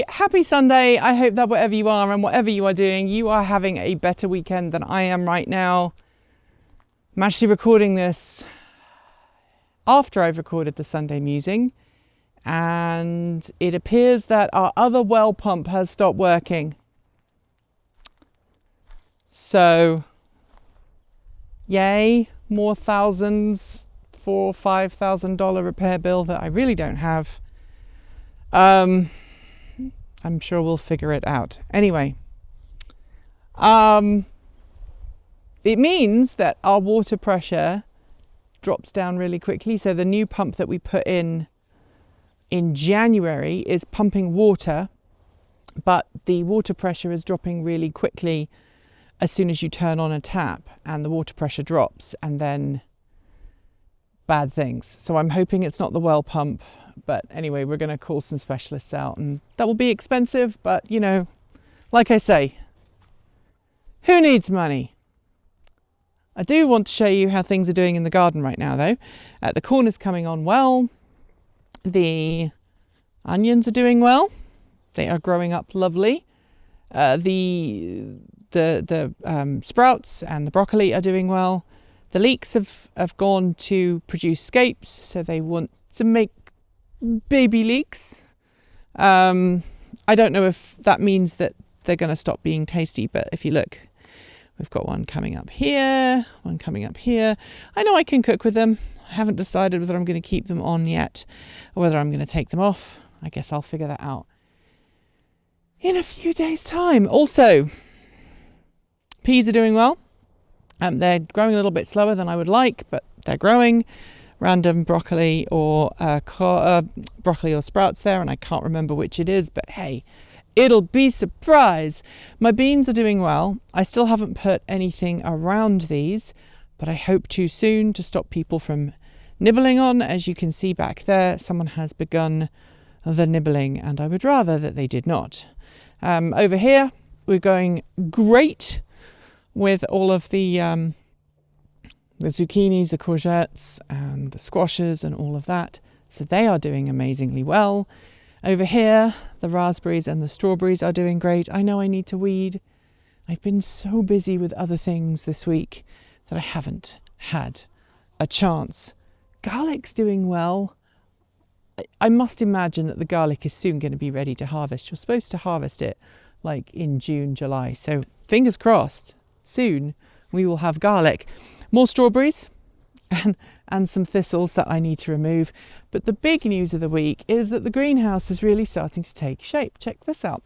happy Sunday. I hope that wherever you are and whatever you are doing, you are having a better weekend than I am right now. I'm actually recording this after I've recorded the Sunday musing, and it appears that our other well pump has stopped working. So, yay, more thousands for $5,000 repair bill that I really don't have. I'm sure we'll figure it out. Anyway, it means that our water pressure drops down really quickly. So the new pump that we put in January is pumping water, but the water pressure is dropping really quickly as soon as you turn on a tap, and the water pressure drops, and then bad things. So I'm hoping it's not the well pump, but anyway, we're going to call some specialists out, and that will be expensive, but you know, like I say, who needs money? I do want to show you how things are doing in the garden right now though. The corn is coming on well. The onions are doing well. They are growing up lovely. The sprouts and the broccoli are doing well. The leeks have gone to produce scapes, so they want to make baby leeks. I don't know if that means that they're going to stop being tasty, but if you look, we've got one coming up here, one coming up here. I know I can cook with them. I haven't decided whether I'm going to keep them on yet or whether I'm going to take them off. I guess I'll figure that out in a few days' time. Also, peas are doing well. They're growing a little bit slower than I would like, but they're growing. Random broccoli or broccoli or sprouts there, and I can't remember which it is, but hey, it'll be surprise. My beans are doing well. I still haven't put anything around these, but I hope to soon to stop people from nibbling on. As you can see back there, someone has begun the nibbling, and I would rather that they did not. Over here, we're going great with all of the zucchinis, the courgettes, and the squashes and all of that. So they are doing amazingly well. Over here, the raspberries and the strawberries are doing great. I know I need to weed. I've been so busy with other things this week that I haven't had a chance. Garlic's doing well. I must imagine that the garlic is soon going to be ready to harvest. You're supposed to harvest it like in June, July. So fingers crossed, soon we will have garlic. More strawberries and some thistles that I need to remove. But the big news of the week is that the greenhouse is really starting to take shape. Check this out.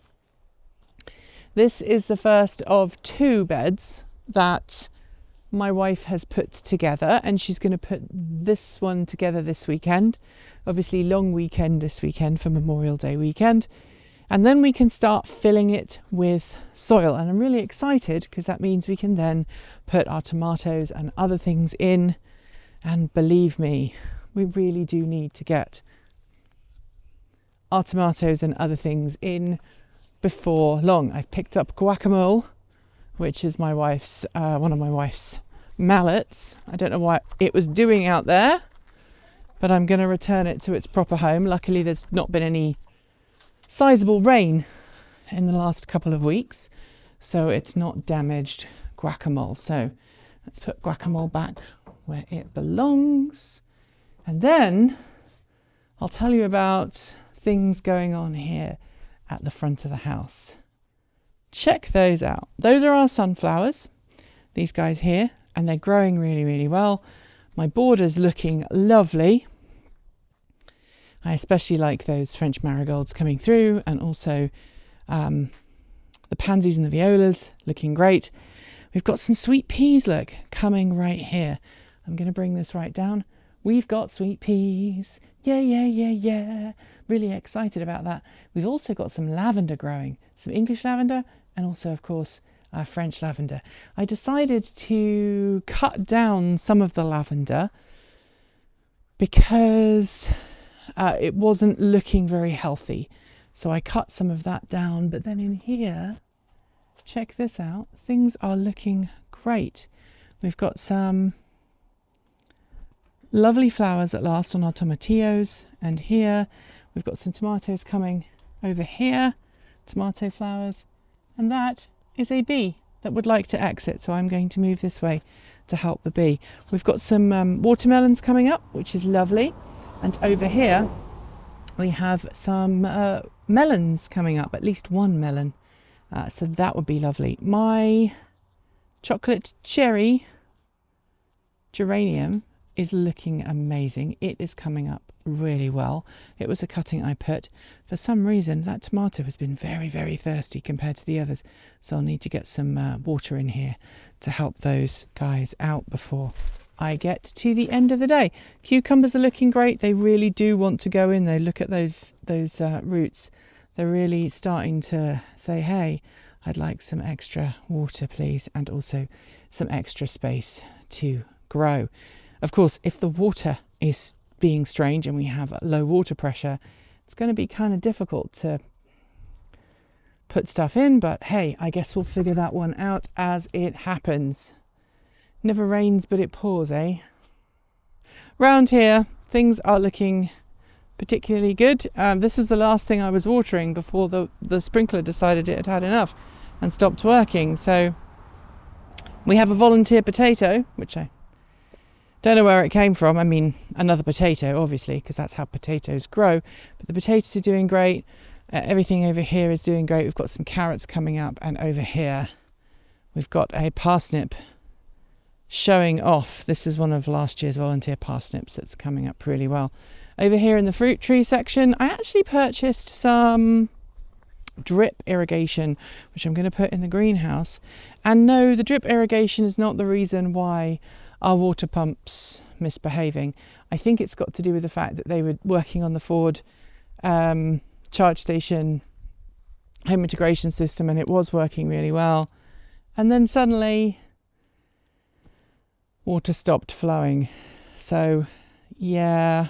This is the first of 2 beds that my wife has put together, and she's going to put this one together this weekend. Obviously long weekend this weekend for Memorial Day weekend. And then we can start filling it with soil. And I'm really excited because that means we can then put our tomatoes and other things in. And believe me, we really do need to get our tomatoes and other things in before long. I've picked up guacamole, which is my wife's, one of my wife's mallets. I don't know what it was doing out there, but I'm going to return it to its proper home. Luckily, there's not been any sizable rain in the last couple of weeks, so it's not damaged guacamole. So let's put guacamole back where it belongs, and then I'll tell you about things going on here at the front of the house. Check those out. Those are our sunflowers, these guys here, and they're growing really, really well. My border's looking lovely. I especially like those French marigolds coming through, and also the pansies and the violas looking great. We've got some sweet peas, look, coming right here. I'm going to bring this right down. We've got sweet peas. Yeah, yeah, yeah, yeah. Really excited about that. We've also got some lavender growing, some English lavender, and also, of course, French lavender. I decided to cut down some of the lavender because it wasn't looking very healthy. So I cut some of that down, but then in here, check this out. Things are looking great. We've got some lovely flowers at last on our tomatillos, and here we've got some tomatoes coming over here. tomato flowers. And that is a bee that would like to exit. So I'm going to move this way to help the bee. We've got some watermelons coming up, which is lovely. And over here, we have some melons coming up, at least one melon. So that would be lovely. My chocolate cherry geranium is looking amazing. It is coming up really well. It was a cutting I put. For some reason, that tomato has been very, very thirsty compared to the others. So I'll need to get some water in here to help those guys out before I get to the end of the day. Cucumbers are looking great. They really do want to go in. They look at those roots. They're really starting to say, hey, I'd like some extra water, please, and also some extra space to grow. Of course, if the water is being strange and we have low water pressure, it's going to be kind of difficult to put stuff in, but hey, I guess we'll figure that one out as it happens. Never rains, but it pours, eh? Round here, things are looking particularly good. This is the last thing I was watering before the sprinkler decided it had had enough and stopped working. So we have a volunteer potato, which I don't know where it came from. I mean, another potato, obviously, because that's how potatoes grow. But the potatoes are doing great. Everything over here is doing great. We've got some carrots coming up. And over here, we've got a parsnip showing off. This is one of last year's volunteer parsnips that's coming up really well. Over here in the fruit tree section, I actually purchased some drip irrigation, which I'm going to put in the greenhouse. And no, the drip irrigation is not the reason why our water pump's misbehaving. I think it's got to do with the fact that they were working on the Ford charge station home integration system, and it was working really well. And then suddenly water stopped flowing. So yeah.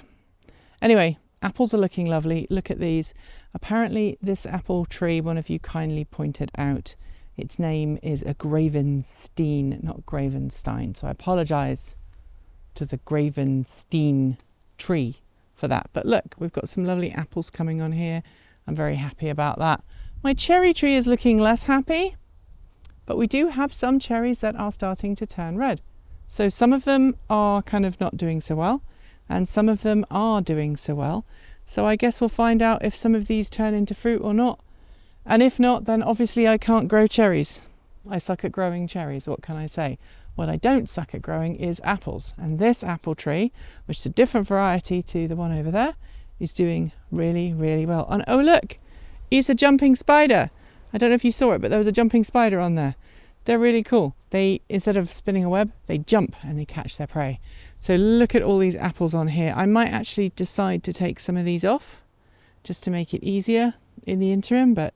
Anyway, apples are looking lovely. Look at these. Apparently this apple tree, one of you kindly pointed out, its name is a Gravenstein, not Gravenstein. So I apologise to the Gravenstein tree for that. But look, we've got some lovely apples coming on here. I'm very happy about that. My cherry tree is looking less happy, but we do have some cherries that are starting to turn red. So some of them are kind of not doing so well, and some of them are doing so well. So I guess we'll find out if some of these turn into fruit or not. And if not, then obviously I can't grow cherries. I suck at growing cherries, what can I say? What I don't suck at growing is apples. And this apple tree, which is a different variety to the one over there, is doing really, really well. And oh look, it's a jumping spider. I don't know if you saw it, but there was a jumping spider on there. They're really cool. They, instead of spinning a web, they jump and they catch their prey. So look at all these apples on here. I might actually decide to take some of these off just to make it easier in the interim, but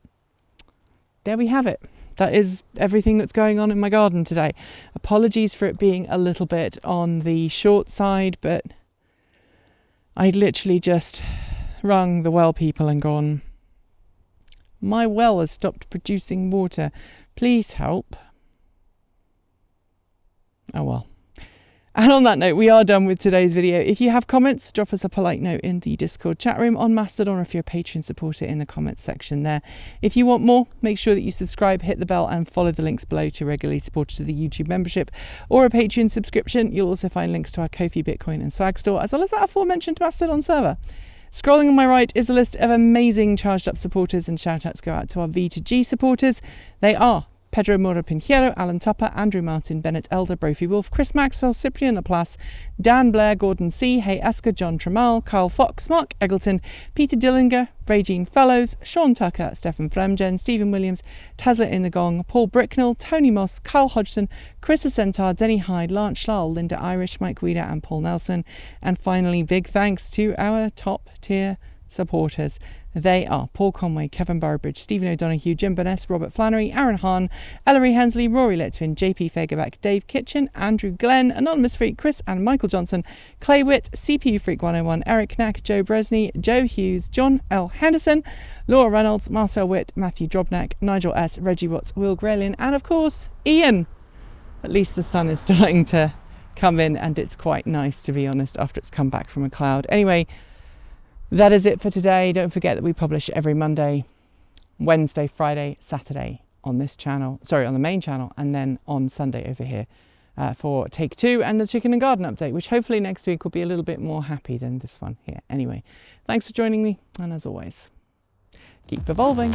there we have it. That is everything that's going on in my garden today. Apologies for it being a little bit on the short side, but I literally just rung the well people and gone, my well has stopped producing water. Please help. Oh well. And on that note, we are done with today's video. If you have comments, drop us a polite note in the Discord chat room on Mastodon, or if you're a Patreon supporter, in the comments section there. If you want more, make sure that you subscribe, hit the bell, and follow the links below to regularly support us with the YouTube membership or a Patreon subscription. You'll also find links to our Ko-fi, Bitcoin and Swag store, as well as that aforementioned Mastodon server. Scrolling on my right is a list of amazing charged up supporters, and shout outs go out to our V2G supporters. They are Pedro Mora Pinheiro, Alan Tupper, Andrew Martin, Bennett Elder, Brophy Wolf, Chris Maxwell, Cyprian Laplace, Dan Blair, Gordon C, Hey Esker, John Tremal, Kyle Fox, Mark Eggleton, Peter Dillinger, Regine Fellows, Sean Tucker, Stephen Fremgen, Stephen Williams, Tazla in the Gong, Paul Bricknell, Tony Moss, Kyle Hodgson, Chris Centaur, Denny Hyde, Lance Schall, Linda Irish, Mike Weeder and Paul Nelson. And finally, big thanks to our top tier supporters. They are Paul Conway, Kevin Burridge, Stephen O'Donoghue, Jim Burness, Robert Flannery, Aaron Hahn, Ellery Hensley, Rory Litwin, JP Fagerbeck, Dave Kitchen, Andrew Glenn, Anonymous Freak, Chris and Michael Johnson, Clay Witt, CPU Freak 101, Eric Knack, Joe Bresney, Joe Hughes, John L. Henderson, Laura Reynolds, Marcel Witt, Matthew Drobnak, Nigel S., Reggie Watts, Will Grelin, and of course, Ian. At least the sun is starting to come in, and it's quite nice, to be honest, after it's come back from a cloud. Anyway, that is it for today. Don't forget that we publish every Monday. Wednesday, Friday, Saturday on this channel, sorry, on the main channel, and then on Sunday over here for take 2 and the chicken and garden update, which hopefully next week will be a little bit more happy than this one here. Anyway, thanks for joining me, and as always, keep evolving.